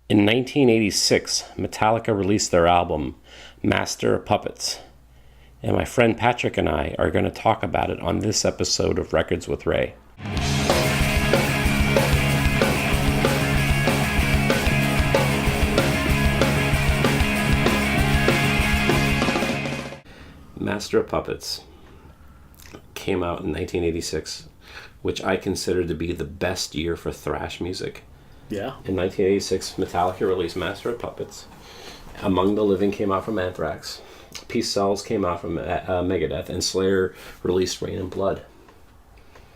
In 1986, Metallica released their album, Master of Puppets. And my friend Patrick and I are going to talk about it on this episode of Records with Ray. Master of Puppets came out in 1986, which I consider to be the best year for thrash music. Yeah. In 1986, Metallica released Master of Puppets. Among the Living came out from Anthrax. Peace Cells came out from Megadeth, and Slayer released Rain and Blood.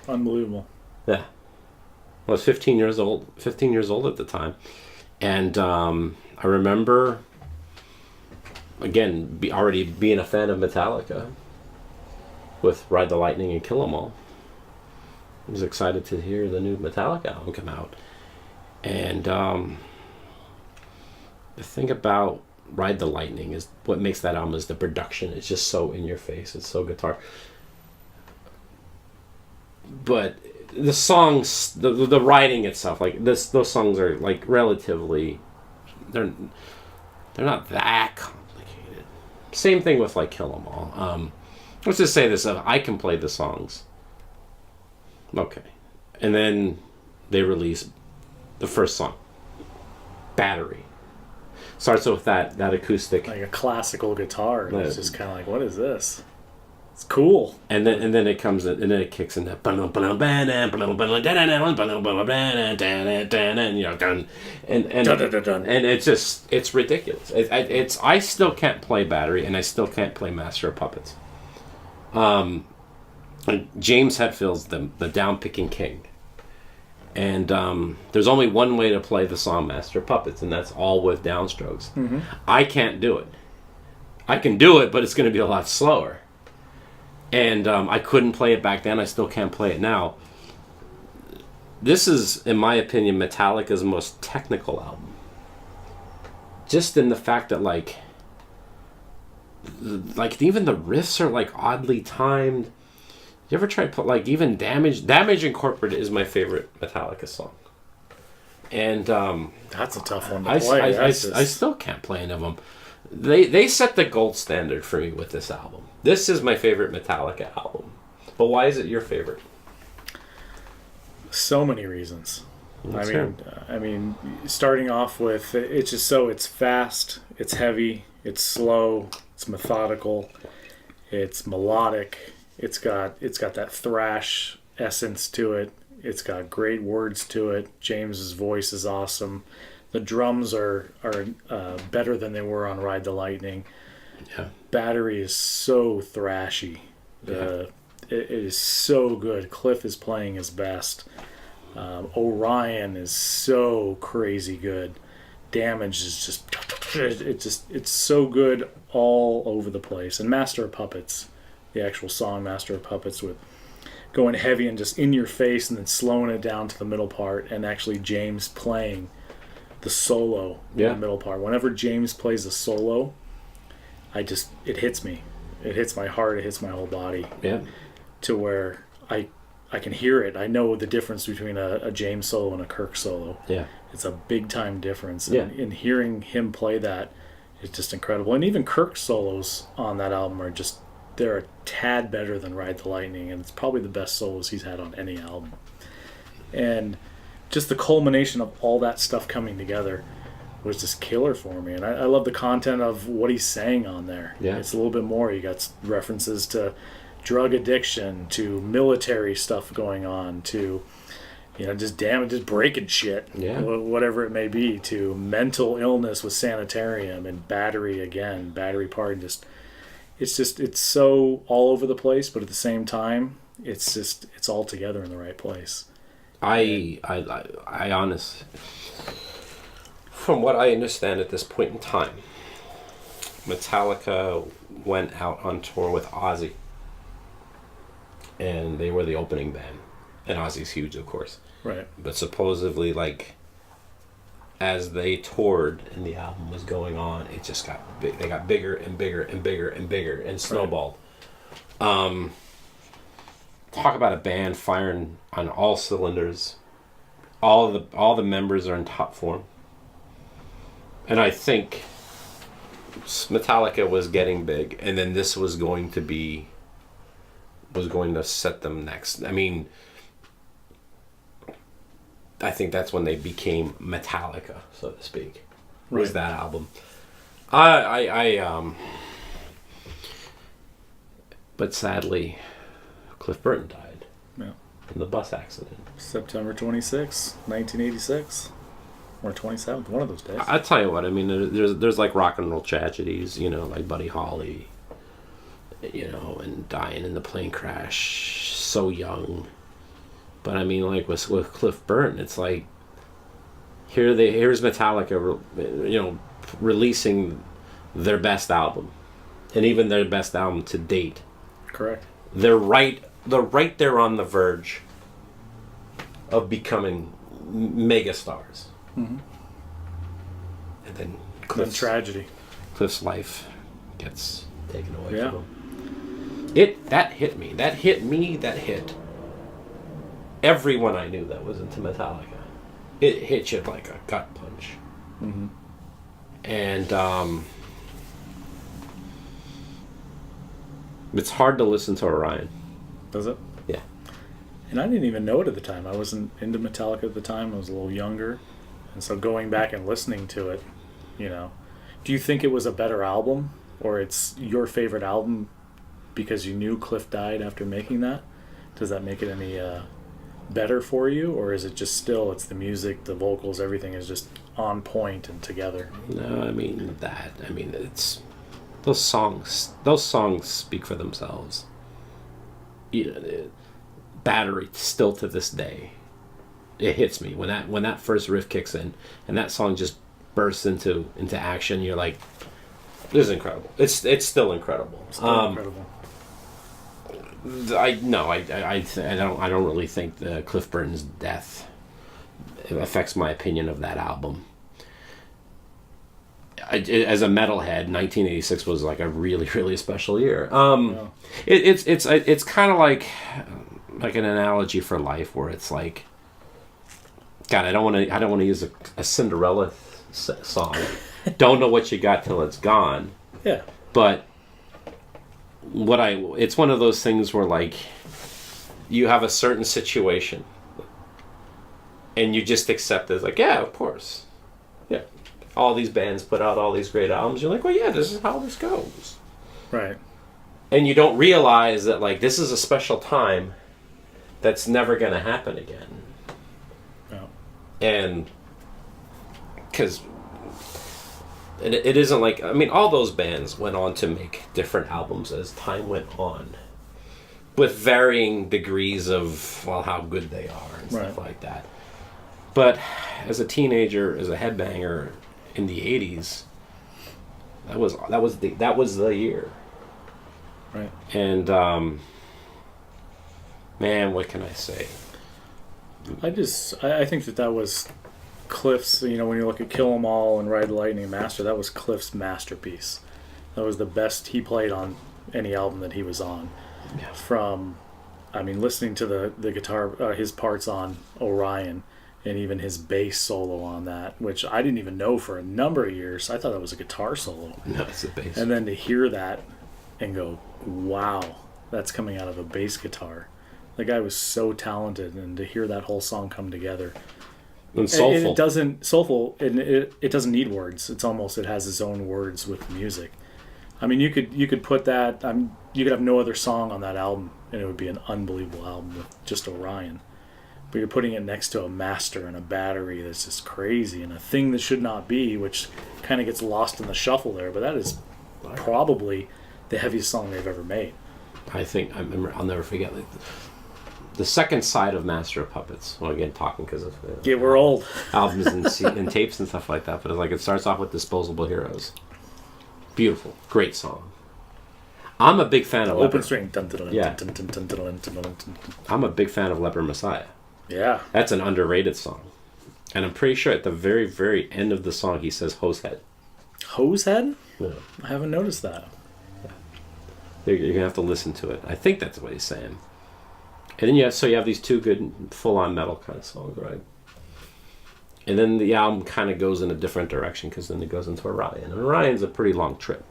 Unbelievable. Yeah. I was 15 years old at the time. And I remember, again, already being a fan of Metallica with Ride the Lightning and Kill 'Em All. I was excited to hear the new Metallica album come out. And the thing about Ride the Lightning is what makes that album is the production. It's just so in your face. It's so guitar. But the songs, the writing itself, like those songs are like relatively, they're not that complicated. Same thing with like Kill 'Em All. Let's just say this: I can play the songs. Okay, and then they release the first song, Battery. Starts with that acoustic, like a classical guitar. It's just kind of like, what is this? It's cool. And then it comes in, and then it kicks in that, and you know, done, and it's just, it's ridiculous. I still can't play Battery, and I still can't play Master of Puppets. James Hetfield's the down picking king. And there's only one way to play the song Master of Puppets, and that's all with downstrokes. Mm-hmm. I can't do it. I can do it, but it's going to be a lot slower. And I couldn't play it back then. I still can't play it now. This is, in my opinion, Metallica's most technical album. Just in the fact that, like even the riffs are, like, oddly timed. You ever try to put, like, even Damage Incorporated is my favorite Metallica song. And that's a tough one to play. I still can't play any of them. They set the gold standard for me with this album. This is my favorite Metallica album. But why is it your favorite? So many reasons. I mean, starting off with, it's fast, it's heavy, it's slow, it's methodical, it's melodic. It's got that thrash essence to it. It's got great words to it. James's voice is awesome. The drums are better than they were on Ride the Lightning. Yeah. Battery is so thrashy. It is so good. Cliff is playing his best. Orion is so crazy good. Damage is it's so good all over the place. And Master of Puppets, the actual song Master of Puppets, with going heavy and just in your face and then slowing it down to the middle part, and actually James playing the solo in the middle part. Whenever James plays a solo, it hits me. It hits my heart, it hits my whole body. Yeah. To where I can hear it. I know the difference between a James solo and a Kirk solo. Yeah. It's a big time difference. Yeah. And hearing him play that is just incredible. And even Kirk's solos on that album are just, they're a tad better than Ride the Lightning, and it's probably the best solos he's had on any album. And just the culmination of all that stuff coming together was just killer for me. And I love the content of what he's saying on there. Yeah. It's a little bit more. You got references to drug addiction, to military stuff going on, to, you know, just breaking shit, whatever it may be, to mental illness with Sanitarium and Battery Part, and it's so all over the place, but at the same time, it's all together in the right place. I honestly, from what I understand at this point in time, Metallica went out on tour with Ozzy, and they were the opening band, and Ozzy's huge, of course. Right. But supposedly, like, as they toured and the album was going on, it just got big. They got bigger and bigger and bigger and bigger and snowballed. Right. Talk about a band firing on all cylinders. All the members are in top form. And I think Metallica was getting big, and then this was going to set them next. I mean, I think that's when they became Metallica, so to speak. Right. Was that album? But sadly, Cliff Burton died. Yeah. In the bus accident. September 26, 1986. Or 27th, one of those days. I tell you what, I mean, there's like rock and roll tragedies, like Buddy Holly, and dying in the plane crash so young. But I mean, like with Cliff Burton, it's like here's Metallica, releasing their best album, and even their best album to date. Correct. They're right there on the verge of becoming megastars. Mm-hmm. And then tragedy. Cliff's life gets taken away Yeah. from him. That hit me. That hit everyone I knew that was into Metallica. It hit you like a gut punch. Mm-hmm. And it's hard to listen to Orion. Does it? Yeah. And I didn't even know it at the time. I wasn't into Metallica at the time. I was a little younger. And so going back and listening to it, do you think it was a better album, or it's your favorite album because you knew Cliff died after making that? Does that make it any better for you, or is it just still, it's the music, the vocals, everything is just on point and together? No, I mean it's those songs speak for themselves. Battery still to this day, it hits me when that first riff kicks in and that song just bursts into action. You're like, this is incredible. It's still incredible. Incredible. I don't really think the Cliff Burton's death affects my opinion of that album. As a metalhead, 1986 was like a really, really special year. Yeah. It's kind of like an analogy for life, where it's like, God, I don't want to use a Cinderella song. Don't know what you got till it's gone. Yeah. But it's one of those things where, like, you have a certain situation and you just accept it as like, yeah, of course. Yeah. All these bands put out all these great albums. You're like, well, yeah, this is how this goes. Right. And you don't realize that, like, this is a special time that's never going to happen again. No. And because it isn't like, I mean, all those bands went on to make different albums as time went on, with varying degrees of, well, how good they are and stuff like that. But as a teenager, as a headbanger in the 80s, that was the year. Right. And man, what can I say? I think that was Cliff's, when you look at Kill 'Em All and Ride the Lightning and Master, that was Cliff's masterpiece. That was the best he played on any album that he was on. Yeah. From, listening to the guitar, his parts on Orion, and even his bass solo on that, which I didn't even know for a number of years. I thought that was a guitar solo. No, it's the bass. And then to hear that and go, wow, that's coming out of a bass guitar. The guy was so talented, and to hear that whole song come together. And soulful. And it doesn't need words. It's almost, it has its own words with the music. You could put that, you could have no other song on that album, and it would be an unbelievable album with just Orion. But you're putting it next to a Master and a Battery that's just crazy, and a Thing That Should Not Be, which kind of gets lost in the shuffle there. But that is probably the heaviest song they've ever made. I think, I'll never forget, like, the second side of Master of Puppets. Well, again, talking because of we're old. albums and tapes and stuff like that. But it's like, it starts off with Disposable Heroes. Beautiful, great song. I'm a big fan of Open Leper. String. Yeah. I'm a big fan of Leper Messiah. Yeah. That's an underrated song. And I'm pretty sure at the very, very end of the song, he says Hosehead. Hosehead? Yeah. I haven't noticed that. You're going to have to listen to it. I think that's what he's saying. And then you have these two good full-on metal kind of songs, right? And then the album kind of goes in a different direction because then it goes into Orion. And Orion's a pretty long trip.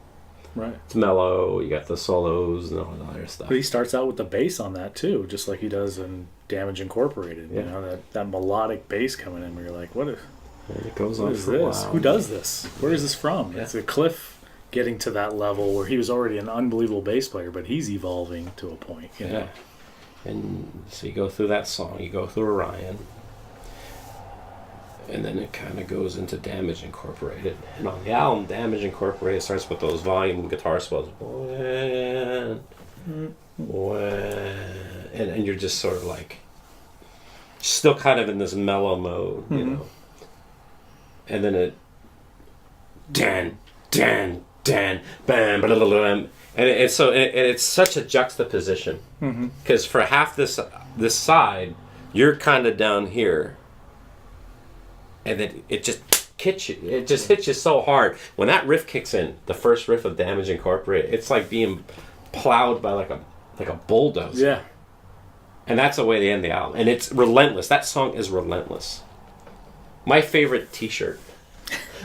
Right. It's mellow. You got the solos and all the other stuff. But he starts out with the bass on that too, just like he does in Damage Incorporated. Yeah. You know, that melodic bass coming in where you're like, what And it goes what on is for a this? while. Who does this? Where is this from? Yeah. It's a Cliff getting to that level where he was already an unbelievable bass player, but he's evolving to a point. You know? And so you go through that song, you go through Orion, and then it kind of goes into Damage Incorporated. And on the album, Damage Incorporated starts with those volume guitar swells. And you're just sort of like, still kind of in this mellow mode, you know. And then it, bam, bam, and it's such a juxtaposition because for half this side, you're kind of down here. And then it just hits you. It just hits you so hard. When that riff kicks in, the first riff of Damage Incorporated, it's like being plowed by like a bulldozer. Yeah. And that's the way they end the album. And it's relentless. That song is relentless. My favorite T-shirt,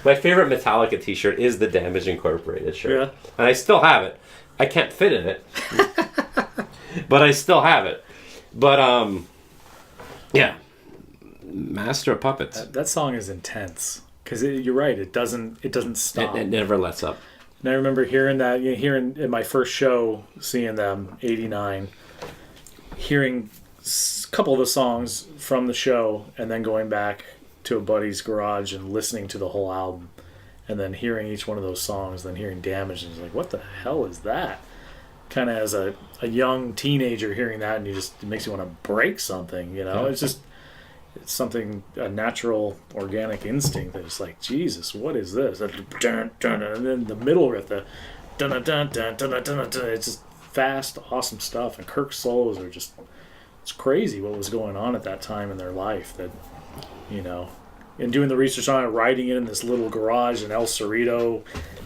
my favorite Metallica T-shirt is the Damage Incorporated shirt. Yeah. And I still have it. I can't fit in it, but I still have it. But yeah. Master of Puppets. That song is intense because you're right. It doesn't stop. It never lets up. And I remember hearing that, hearing in my first show, seeing them, '89, hearing a couple of the songs from the show, and then going back to a buddy's garage and listening to the whole album, and then hearing each one of those songs, then hearing Damage, and it's like, what the hell is that? Kind of as a young teenager hearing that, and it makes you want to break something, you know? Yeah. It's something, a natural, organic instinct that's like, Jesus, what is this? And then the middle riff, the it's just fast, awesome stuff. And Kirk's solos are just, it's crazy what was going on at that time in their life that, and doing the research on it, writing it in this little garage in El Cerrito,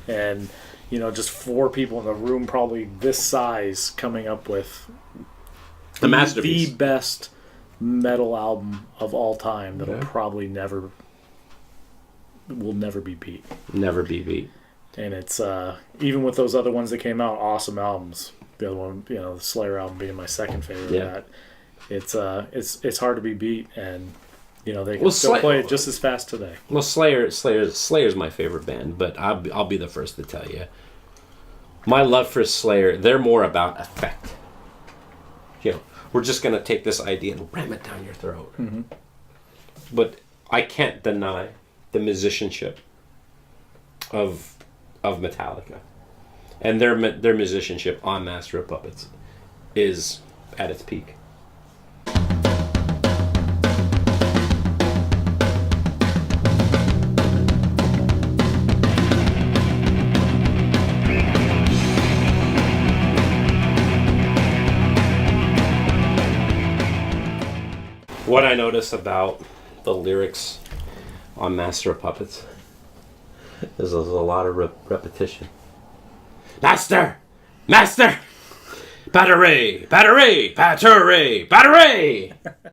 and, just 4 people in the room, probably this size, coming up with the masterpiece. The best metal album of all time that'll probably will never be beat. Never be beat. And it's even with those other ones that came out, awesome albums. The other one, the Slayer album being my second favorite. Yeah. It's hard to be beat, and they can still play it just as fast today. Well, Slayer's my favorite band, but I'll be the first to tell you, my love for Slayer, they're more about effect. We're just going to take this idea and ram it down your throat. Mm-hmm. But I can't deny the musicianship of Metallica. And their musicianship on Master of Puppets is at its peak. What I notice about the lyrics on Master of Puppets is there's a lot of repetition. Master! Master! Battery! Battery! Battery! Battery!